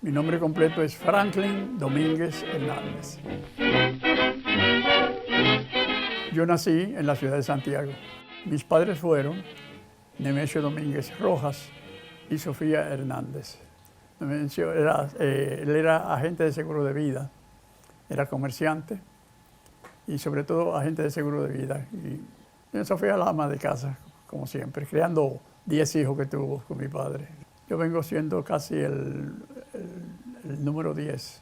Mi nombre completo es Franklin Domínguez Hernández. Yo nací en la ciudad de Santiago. Mis padres fueron Nemesio Domínguez Rojas y Sofía Hernández. Nemesio él era agente de seguro de vida, era comerciante y sobre todo agente de seguro de vida. Y Sofía la ama de casa, como siempre, creando 10 hijos que tuvo con mi padre. Yo vengo siendo casi el número 10.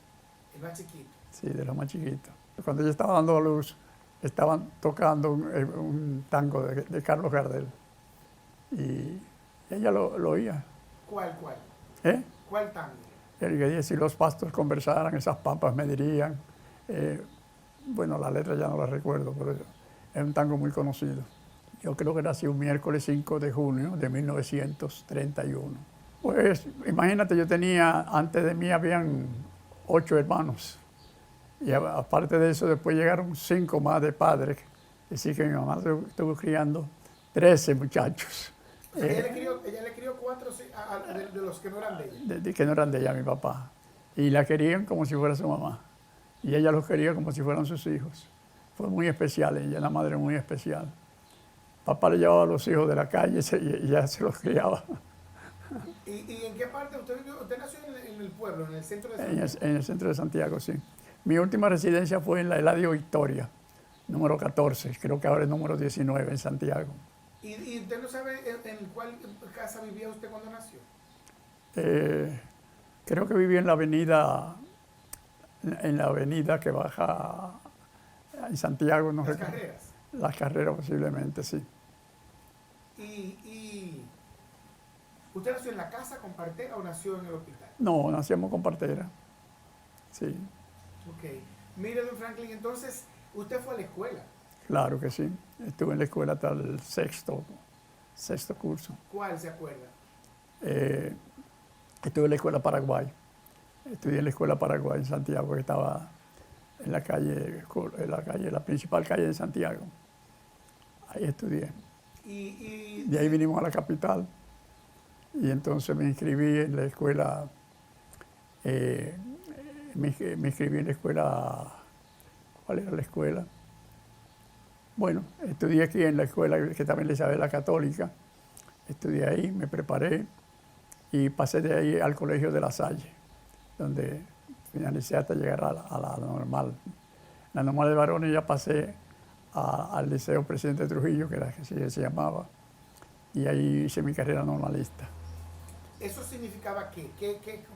El más chiquito. Sí, de los más chiquitos. Cuando yo estaba dando a luz, estaban tocando un tango de Carlos Gardel. Y ella lo oía. ¿Cuál? ¿Eh? ¿Cuál tango? El que dice, si los pastos conversaran, esas pampas me dirían. Bueno, la letra ya no la recuerdo, pero es un tango muy conocido. Yo creo que nací un miércoles 5 de junio de 1931. Pues imagínate, yo tenía, antes de mí habían 8 hermanos. Y aparte de eso, después llegaron 5 más de padres. Así que mi mamá estuvo criando 13 muchachos. O sea, ella le crió 4 de los que no eran de ella. De que no eran de ella, mi papá. Y la querían como si fuera su mamá. Y ella los quería como si fueran sus hijos. Fue muy especial, ella, una madre muy especial. Papá le llevaba a los hijos de la calle y ella se los criaba. ¿Y en qué parte usted vivió? ¿Usted nació en el pueblo, en el centro de Santiago? En el centro de Santiago, sí. Mi última residencia fue en la Eladio Victoria, número 14, creo que ahora es número 19 en Santiago. ¿Y usted no sabe en cuál casa vivía usted cuando nació? Creo que viví en la avenida que baja en Santiago. No ¿Las recuerdo. Carreras? Las Carreras posiblemente, sí. ¿Y usted nació en la casa con partera o nació en el hospital? No, nacíamos con partera, sí. Ok. Mire, don Franklin, entonces, usted fue a la escuela. Claro que sí. Estuve en la escuela hasta el sexto curso. ¿Cuál se acuerda? Estuve en la escuela Paraguay. Estudié en la escuela Paraguay en Santiago, que estaba en la principal calle de Santiago. Ahí estudié. De ahí vinimos a la capital. Y entonces me inscribí en la escuela, me inscribí en la escuela, ¿cuál era la escuela? Bueno, estudié aquí en la escuela que también la Isabela Católica. Estudié ahí, me preparé y pasé de ahí al Colegio de La Salle, donde finalicé hasta llegar a la normal. La normal de varones ya pasé al Liceo Presidente Trujillo, que era así se llamaba, y ahí hice mi carrera normalista. ¿Eso significaba qué?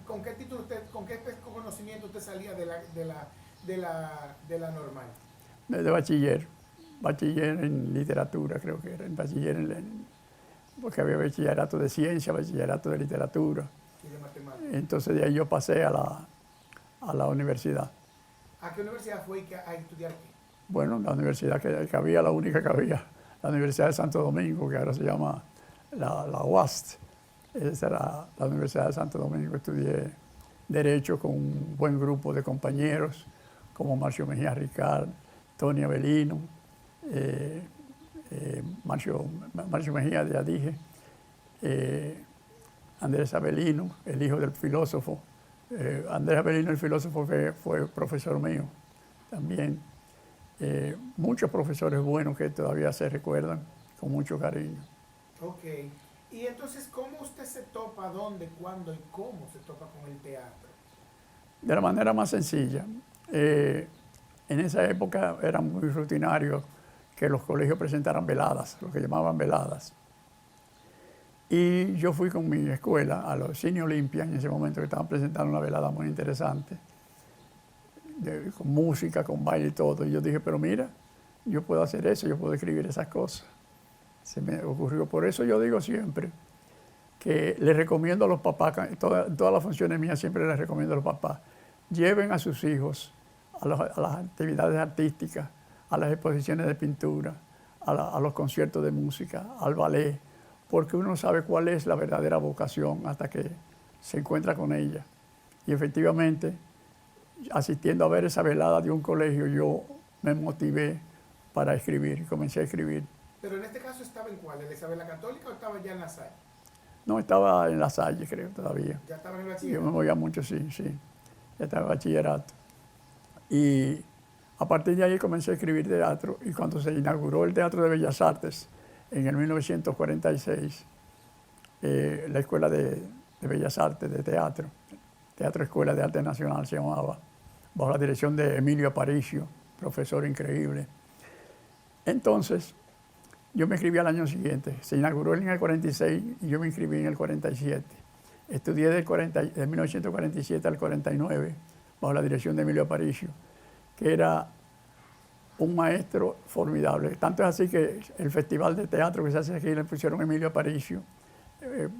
¿Con qué título usted, con qué conocimiento usted salía de la normal? De bachiller en literatura, creo que era, bachiller porque había bachillerato de ciencia, bachillerato de literatura. Y de matemáticas. Entonces de ahí yo pasé a la universidad. ¿A qué universidad fue a estudiar qué? Bueno, la universidad que había, la única que había, la Universidad de Santo Domingo, que ahora se llama la UAST. Esa era la Universidad de Santo Domingo. Estudié Derecho con un buen grupo de compañeros, como Marcio Mejía Ricard, Tony Avelino, Marcio Mejía, ya dije, Andrés Avelino, el hijo del filósofo. Andrés Avelino, el filósofo, fue profesor mío también. Muchos profesores buenos que todavía se recuerdan con mucho cariño. Ok. Y entonces, ¿cómo usted se topa, dónde, cuándo y cómo se topa con el teatro? De la manera más sencilla. En esa época era muy rutinario que los colegios presentaran veladas, lo que llamaban veladas. Y yo fui con mi escuela a los Cine Olimpia, en ese momento que estaban presentando una velada muy interesante, con música, con baile y todo. Y yo dije, pero mira, yo puedo hacer eso, yo puedo escribir esas cosas. Se me ocurrió. Por eso yo digo siempre que les recomiendo a los papás, todas las funciones mías siempre les recomiendo a los papás, lleven a sus hijos a las actividades artísticas, a las exposiciones de pintura, a los conciertos de música, al ballet, porque uno sabe cuál es la verdadera vocación hasta que se encuentra con ella. Y efectivamente, asistiendo a ver esa velada de un colegio, yo me motivé para escribir y comencé a escribir. Pero en este caso, ¿estaba en cuál? ¿En la Isabela Católica o estaba ya en La Salle? No, estaba en La Salle, creo, todavía. Ya estaba en el Yo bachillerato. me movía mucho, sí, sí. Ya estaba en bachillerato. Y a partir de ahí comencé a escribir teatro. Y cuando se inauguró el Teatro de Bellas Artes, en el 1946, la Escuela de Bellas Artes de Teatro, Teatro Escuela de Arte Nacional se llamaba, bajo la dirección de Emilio Aparicio, profesor increíble. Entonces, yo me inscribí al año siguiente. Se inauguró en el 46 y yo me inscribí en el 47. Estudié de 1947 al 49, bajo la dirección de Emilio Aparicio, que era un maestro formidable. Tanto es así que el festival de teatro que se hace aquí le pusieron Emilio Aparicio,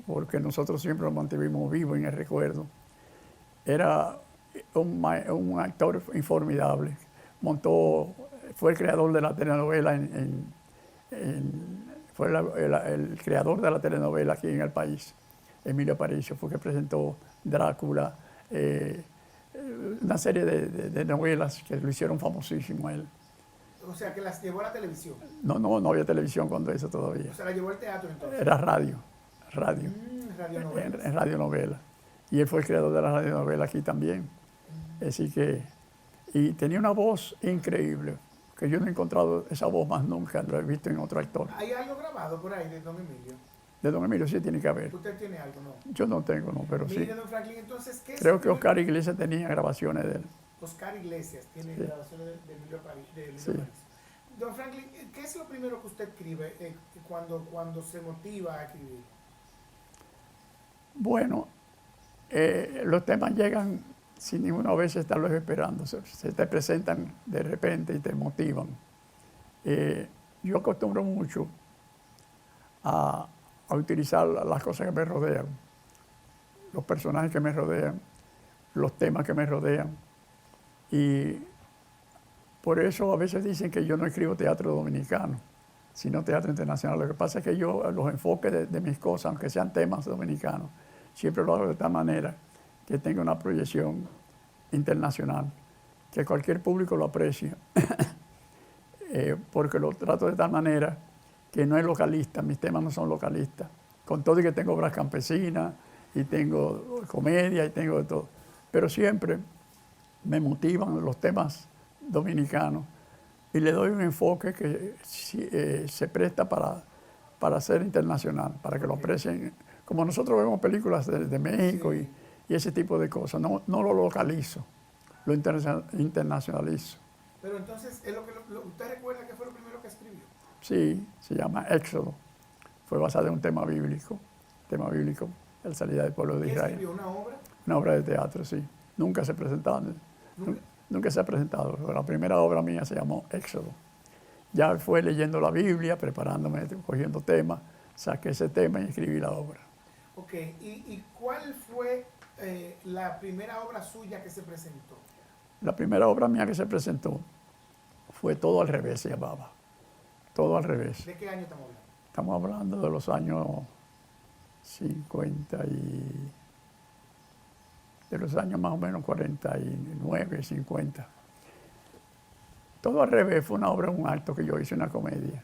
porque nosotros siempre lo mantuvimos vivo en el recuerdo. Era un actor formidable. Fue el creador de la telenovela fue el creador de la telenovela aquí en el país. Emilio Aparicio fue que presentó Drácula, una serie de novelas que lo hicieron famosísimo a él. O sea, que las llevó a la televisión. No había televisión cuando eso todavía. O sea, la llevó al teatro entonces. Era radio. Radionovelas. En radionovela. Y él fue el creador de la radionovela aquí también. Así que, y tenía una voz increíble, que yo no he encontrado esa voz más nunca, lo he visto en otro actor. ¿Hay algo grabado por ahí de don Emilio? De don Emilio sí tiene que haber. ¿Usted tiene algo, no? Yo no tengo, no, pero sí. Mire, don Franklin, entonces, ¿qué es Creo lo que primero? Oscar Iglesias tenía grabaciones de él. Oscar Iglesias tiene Sí. grabaciones de Emilio Aparicio. Sí. Don Franklin, ¿qué es lo primero que usted escribe cuando se motiva a escribir? Bueno, los temas llegan sin ninguna vez estarlos esperando, se te presentan de repente y te motivan. Yo acostumbro mucho a utilizar las cosas que me rodean, los personajes que me rodean, los temas que me rodean. Y por eso a veces dicen que yo no escribo teatro dominicano, sino teatro internacional. Lo que pasa es que yo los enfoques de mis cosas, aunque sean temas dominicanos, siempre lo hago de tal manera que tenga una proyección internacional, que cualquier público lo aprecie, porque lo trato de tal manera que no es localista, mis temas no son localistas, con todo y que tengo obras campesinas, y tengo comedia, y tengo de todo, pero siempre me motivan los temas dominicanos, y le doy un enfoque que se presta para ser internacional, para que lo aprecien, como nosotros vemos películas de México Sí. y ese tipo de cosas, no lo localizo, lo internacionalizo. Pero entonces, es ¿usted recuerda qué fue lo primero que escribió? Sí, se llama Éxodo, fue basado en un tema bíblico, la salida del pueblo de ¿Qué Israel. escribió? ¿Una obra? Una obra de teatro, sí. Nunca se presentaron. Nunca se ha presentado. La primera obra mía se llamó Éxodo. Ya fue leyendo la Biblia, preparándome, cogiendo temas, saqué ese tema y escribí la obra. Ok, ¿y cuál fue la primera obra suya que se presentó? La primera obra mía que se presentó fue Todo al revés, se llamaba. Todo al revés. ¿De qué año estamos hablando? Estamos hablando de los años 50 de los años más o menos 49, 50. Todo al revés fue una obra, un acto que yo hice, una comedia,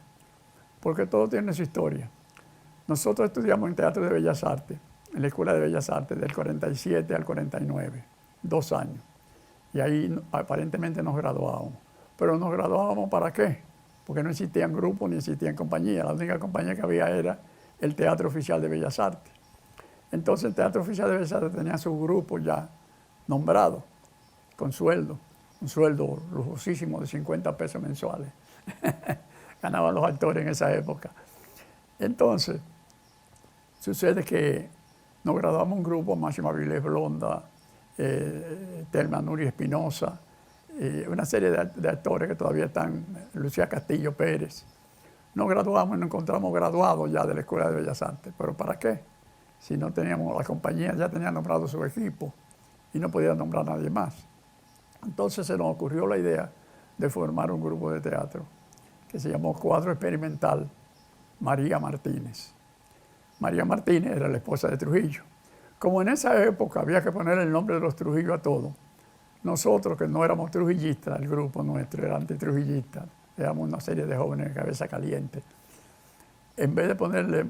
porque todo tiene su historia. Nosotros estudiamos en Teatro de Bellas Artes, en la Escuela de Bellas Artes, del 47 al 49, 2 años. Y ahí aparentemente nos graduábamos. Pero nos graduábamos ¿para qué? Porque no existían grupos ni existían compañías. La única compañía que había era el Teatro Oficial de Bellas Artes. Entonces el Teatro Oficial de Bellas Artes tenía su grupo ya nombrado, con sueldo, un sueldo lujosísimo de 50 pesos mensuales. Ganaban los actores en esa época. Entonces, sucede que nos graduamos un grupo, Máxima Vilés Blonda, Telma Nuri Espinosa, una serie de actores que todavía están, Lucía Castillo Pérez. Nos graduamos y nos encontramos graduados ya de la Escuela de Bellas Artes. ¿Pero para qué? Si no teníamos, la compañía ya tenía nombrado su equipo y no podía nombrar a nadie más. Entonces se nos ocurrió la idea de formar un grupo de teatro que se llamó Cuadro Experimental María Martínez. María Martínez era la esposa de Trujillo. Como en esa época había que poner el nombre de los Trujillo a todo, nosotros que no éramos trujillistas, el grupo nuestro era antitrujillista, éramos una serie de jóvenes de cabeza caliente, en vez de ponerle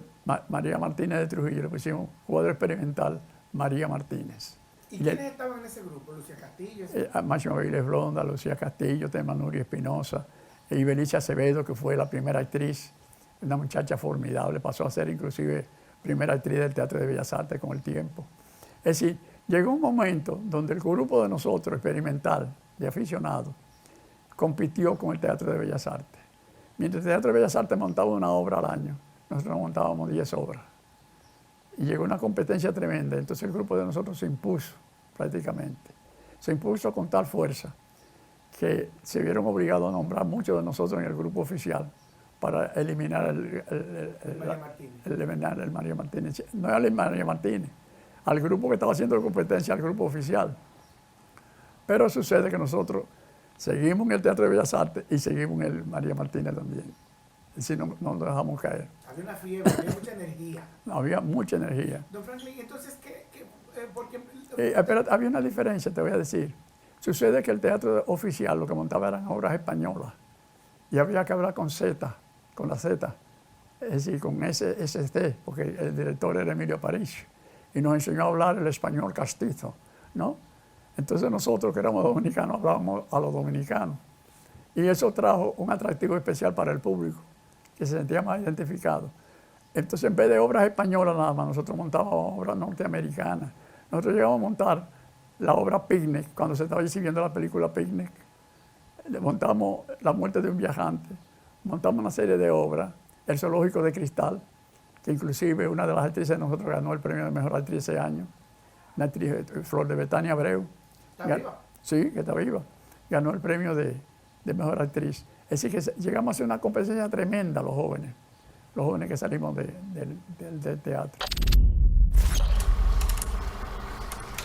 María Martínez de Trujillo, le pusimos cuadro experimental María Martínez. ¿Y quiénes estaban en ese grupo? Lucía Castillo. Máximo Aviles Blonda, Lucía Castillo, Tema Nuria Espinosa, Ibelicia Acevedo, que fue la primera actriz, una muchacha formidable, pasó a ser inclusive primera actriz del Teatro de Bellas Artes con el tiempo. Es decir, llegó un momento donde el grupo de nosotros, experimental, de aficionados, compitió con el Teatro de Bellas Artes. Mientras el Teatro de Bellas Artes montaba una obra al año, nosotros montábamos 10 obras. Y llegó una competencia tremenda, entonces el grupo de nosotros se impuso prácticamente. Se impuso con tal fuerza que se vieron obligados a nombrar muchos de nosotros en el grupo oficial para eliminar el María Martínez. No era el María Martínez, al grupo que estaba haciendo la competencia, al grupo oficial. Pero sucede que nosotros seguimos en el Teatro de Bellas Artes y seguimos en el María Martínez también. Es decir, no nos dejamos caer. Había una fiebre, había mucha energía. Había mucha energía. Don Franklin, entonces, porque pero había una diferencia, te voy a decir. Sucede que el teatro oficial lo que montaba eran obras españolas y había que hablar con Z, con la Z, es decir, con ST, porque el director era Emilio París y nos enseñó a hablar el español castizo, ¿no? Entonces nosotros, que éramos dominicanos, hablábamos a los dominicanos y eso trajo un atractivo especial para el público, que se sentía más identificado. Entonces, en vez de obras españolas nada más, nosotros montábamos obras norteamericanas. Nosotros llegamos a montar la obra Picnic, cuando se estaba exhibiendo la película Picnic. Montamos La muerte de un viajante, montamos una serie de obras, El zoológico de cristal, que inclusive una de las actrices de nosotros ganó el premio de mejor actriz ese año, una actriz, Flor de Betania Abreu. ¿está viva? Sí, que está viva. Ganó el premio de mejor actriz. Es decir, que llegamos a hacer una competencia tremenda los jóvenes que salimos del teatro.